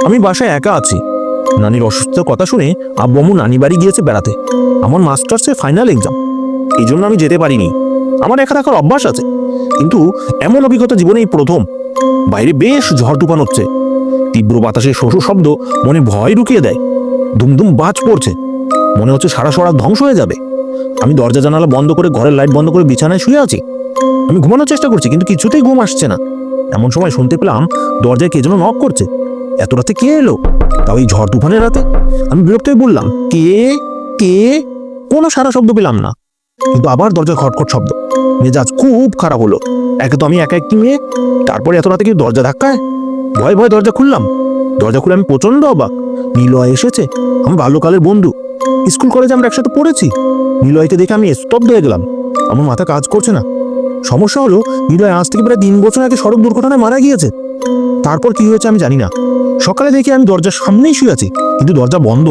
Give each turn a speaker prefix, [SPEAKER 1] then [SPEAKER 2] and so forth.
[SPEAKER 1] আমি বাসায় একা আছি। নানির অসুস্থতার কথা শুনে আব্বু আম্মু নানি বাড়ি গিয়েছে বেড়াতে। আমার মাস্টার্সের ফাইনাল এক্সাম, এই জন্য আমি যেতে পারিনি। আমার একা থাকার অভ্যাস আছে, কিন্তু এমন অভিজ্ঞতা জীবনে এই প্রথম। বাইরে বেশ ঝড় তুফান হচ্ছে, তীব্র বাতাসের শোষ শব্দ মনে ভয় ঢুকিয়ে দেয়। দুমদুম বাজ পড়ছে, মনে হচ্ছে সারা সরা ধ্বংস হয়ে যাবে। আমি দরজা জানালা বন্ধ করে, ঘরের লাইট বন্ধ করে বিছানায় শুয়ে আছি। আমি ঘুমানোর চেষ্টা করছি, কিন্তু কিছুতেই ঘুম আসছে না। এমন সময় শুনতে পেলাম দরজায় কে যেন নক করছে। এত রাতে কে এলো, তাও এই ঝড় তুফানের রাতে? আমি বিরক্ত হয়ে বললাম, কে কে? কোনো সারা শব্দ পেলাম না, কিন্তু আবার দরজা খটখট শব্দ। মেজাজ খুব খারাপ হলো। একে তো আমি একা একটি মেয়ে, তারপরে এত রাতে কি দরজা ধাক্কায়। ভয় ভয় দরজা খুললাম। দরজা খুলে আমি প্রচন্ড অবাক। নিলয় এসেছে, আমার বাল্যকালের বন্ধু। স্কুল কলেজে আমরা একসাথে পড়েছি। নিলয়কে দেখে আমি স্তব্ধ হয়ে গেলাম। আমার মাথা কাজ করছে না। সমস্যা হলো, নিলয় আজ থেকে প্রায় 3 বছর আগে সড়ক দুর্ঘটনায় মারা গিয়েছে। তারপর কি হয়েছে আমি জানি না। সকালে দেখি আমি দরজার সামনেই শুয়ে আছি, কিন্তু দরজা বন্ধ।